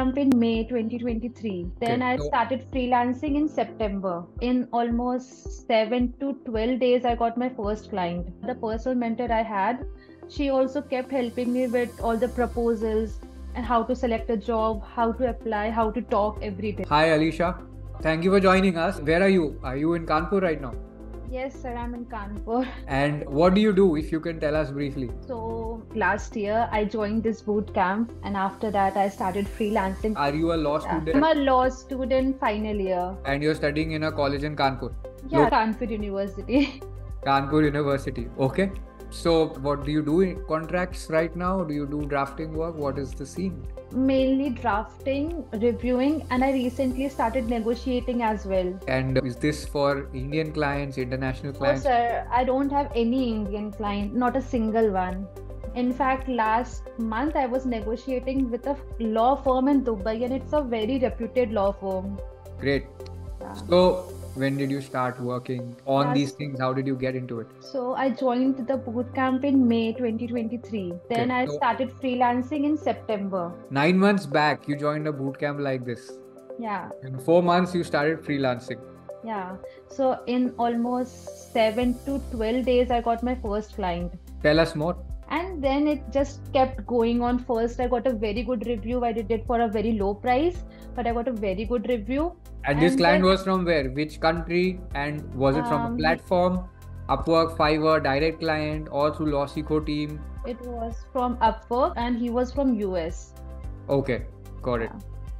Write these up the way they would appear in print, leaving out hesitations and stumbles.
camp in May 2023. Then I started freelancing in September. In almost 7 to 12 days, I got my first client. The personal mentor I had, she also kept helping me with all the proposals and how to select a job, how to apply, how to talk every day. Hi Alisha, thank you for joining us. Where are you? Are you in Kanpur right now? Yes, sir, I'm in Kanpur. And what do you do, if you can tell us briefly? So last year I joined this boot camp, and after that I started freelancing. Are you a law student? I'm a law student final year. And you're studying in a college in Kanpur? Yeah, Kanpur University. Kanpur University, okay. So what do you do in contracts right now? Do you do drafting work? What is the scene? Mainly drafting, reviewing, and I recently started negotiating as well. And is this for Indian clients, international clients? No, sir, I don't have any Indian client, not a single one. In fact, last month I was negotiating with a law firm in Dubai, and it's a very reputed law firm. Great. Yeah. So when did you start working on these things? How did you get into it? So I joined the boot camp in May 2023. Then I started freelancing in September. 9 months back, you joined a boot camp like this. Yeah. In 4 months, you started freelancing. Yeah. So in almost 7 to 12 days, I got my first client. Tell us more. And then it just kept going on. First, I got a very good review. I did it for a very low price, but I got a very good review. And this client was from where? Which country? And was it from a platform, Upwork, Fiverr, direct client, or through LawSikho team? It was from Upwork, and he was from US. Okay, got it.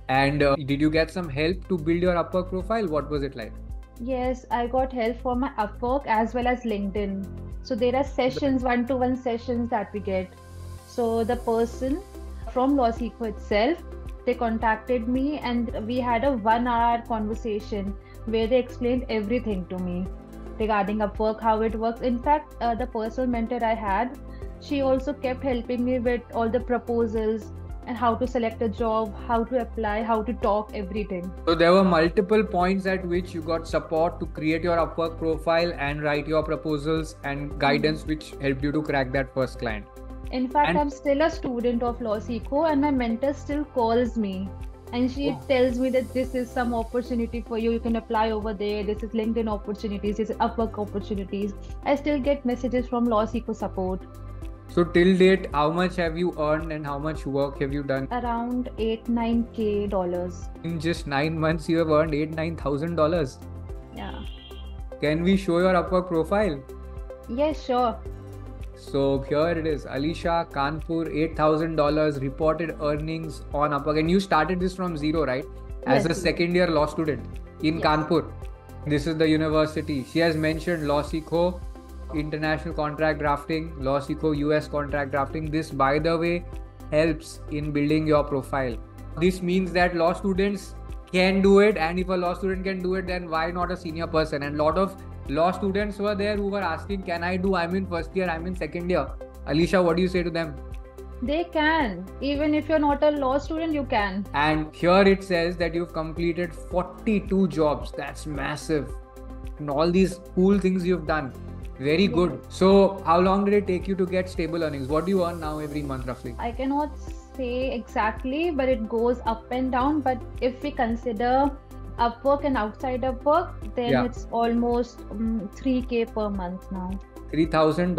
And did you get some help to build your Upwork profile? What was it like? Yes, I got help from my Upwork as well as LinkedIn. So there are sessions, one-to-one sessions that we get. So the person from LawSikho itself, they contacted me and we had a 1-hour conversation where they explained everything to me regarding Upwork, how it works. In fact, the personal mentor I had, she also kept helping me with all the proposals and how to select a job, how to apply, how to talk, everything. So there were multiple points at which you got support to create your Upwork profile and write your proposals and guidance which helped you to crack that first client. In fact, I'm still a student of LawSikho and my mentor still calls me and she tells me that this is some opportunity for you. You can apply over there. This is LinkedIn opportunities. This is Upwork opportunities. I still get messages from LawSikho support. So till date, how much have you earned and how much work have you done? Around $8-9K. In just 9 months, you have earned $8,000-9,000. Yeah. Can we show your Upwork profile? Yes, sure. So here it is, Alisha, Kanpur, $8,000 reported earnings on Upwork. And you started this from zero, right? As a second-year law student in Kanpur. This is the university. She has mentioned LawSikho, international contract drafting, LawSikho, US contract drafting. This, by the way, helps in building your profile. This means that law students can do it, and if a law student can do it, then why not a senior person? And a lot of law students were there who were asking, can I do? I'm in first year, I'm in second year. Alisha, what do you say to them? They can. Even if you're not a law student, you can. And here it says that you've completed 42 jobs. That's massive. And all these cool things you've done. Very good. So how long did it take you to get stable earnings? What do you earn now every month roughly? I cannot say exactly, but it goes up and down. But if we consider Upwork and outside Upwork, then it's almost $3K per month now. $3,000?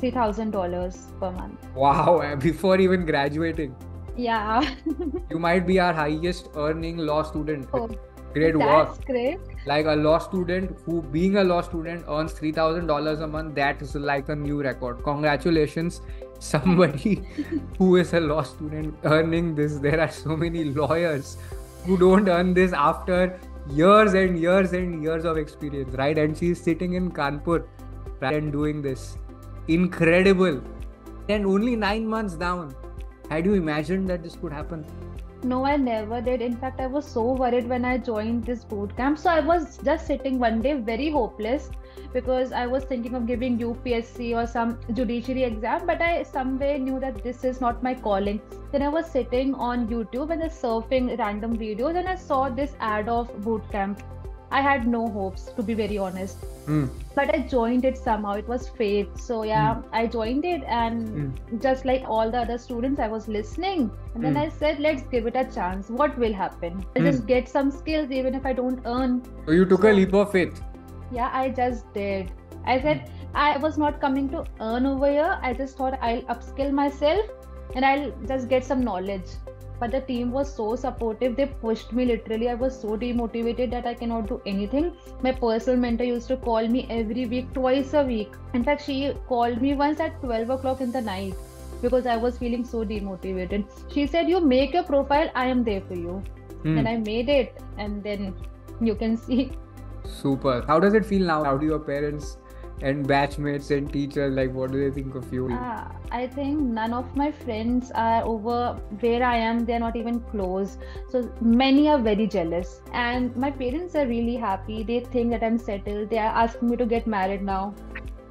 $3,000 per month. Wow, before even graduating. Yeah. You might be our highest earning law student. Oh, great work. That's great. Like a law student who, being a law student, earns $3,000 a month. That is like a new record. Congratulations. Somebody who is a law student earning this. There are so many lawyers who don't earn this after years and years and years of experience, right? And she's sitting in Kanpur, right, and doing this. Incredible. And only 9 months down. Had you imagined that this could happen? No, I never did. In fact, I was so worried when I joined this bootcamp. So I was just sitting one day very hopeless because I was thinking of giving UPSC or some judiciary exam, but I somewhere knew that this is not my calling. Then I was sitting on YouTube and surfing random videos and I saw this ad of bootcamp. I had no hopes, to be very honest. Hmm. But I joined it somehow. It was fate. So yeah, I joined it, and just like all the other students, I was listening. And then I said, let's give it a chance. What will happen? I'll just get some skills even if I don't earn. So you took a leap of faith. Yeah, I just did. I said I was not coming to earn over here. I just thought I'll upskill myself and I'll just get some knowledge. But the team was so supportive. They pushed me literally. I was so demotivated that I cannot do anything. My personal mentor used to call me every week, twice a week. In fact, she called me once at 12 o'clock in the night because I was feeling so demotivated. She said, you make your profile, I am there for you. And I made it. And then you can see. Super. How does it feel now? How do your parents and batchmates and teachers, like, what do they think of you? I think none of my friends are over where I am. They're not even close. So many are very jealous. And my parents are really happy. They think that I'm settled. They are asking me to get married now.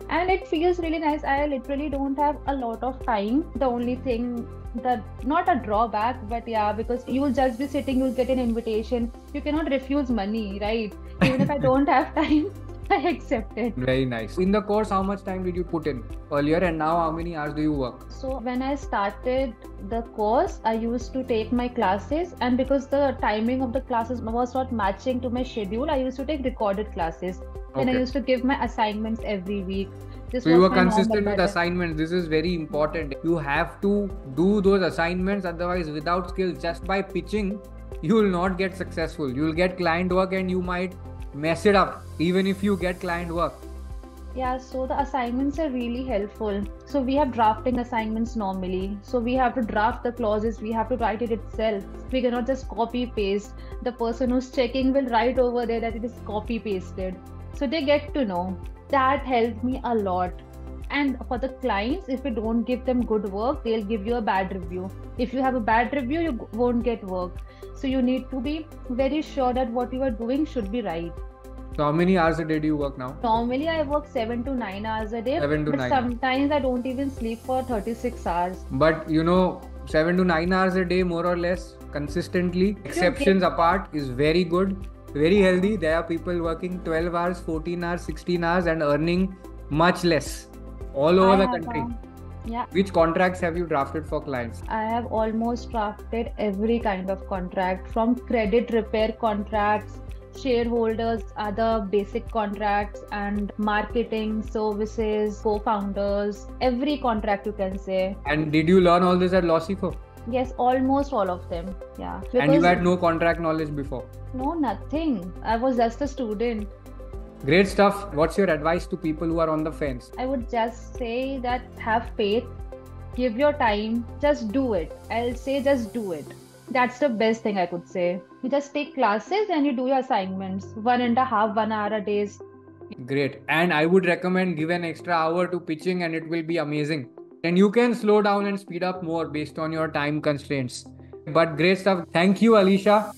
And it feels really nice. I literally don't have a lot of time. The only thing that, not a drawback, but yeah, because you'll just be sitting, you'll get an invitation. You cannot refuse money, right? Even if I don't have time, I accept it. Very nice. In the course, how much time did you put in earlier, and now how many hours do you work? So when I started the course, I used to take my classes, and because the timing of the classes was not matching to my schedule, I used to take recorded classes. And I used to give my assignments every week. So you were consistent with assignments. This is very important. You have to do those assignments, otherwise without skills, just by pitching, you will not get successful. You will get client work and you might mess it up even if you get client work. Yeah, so the assignments are really helpful. So we have drafting assignments normally. So we have to draft the clauses, we have to write it itself. We cannot just copy paste. The person who's checking will write over there that it is copy pasted. So they get to know. That helped me a lot. And for the clients, if you don't give them good work, they'll give you a bad review. If you have a bad review, you won't get work. So you need to be very sure that what you are doing should be right. So how many hours a day do you work now? Normally I work 7 to 9 hours a day. 7 to but 9. Sometimes I don't even sleep for 36 hours. But 7 to 9 hours a day, more or less, consistently, exceptions apart, is very good, very healthy. There are people working 12 hours, 14 hours, 16 hours and earning much less all over the country. Yeah. Which contracts have you drafted for clients? I have almost drafted every kind of contract, from credit repair contracts, shareholders, other basic contracts, and marketing services, co-founders, every contract you can say. And did you learn all this at Lawseeco? Yes, almost all of them. Yeah. And you had no contract knowledge before? No, nothing. I was just a student. Great stuff. What's your advice to people who are on the fence? I would just say that have faith, give your time, just do it. I'll say just do it. That's the best thing I could say. You just take classes and you do your assignments. 1.5 hour a day. Great. And I would recommend give an extra hour to pitching and it will be amazing. And you can slow down and speed up more based on your time constraints. But great stuff. Thank you, Alisha.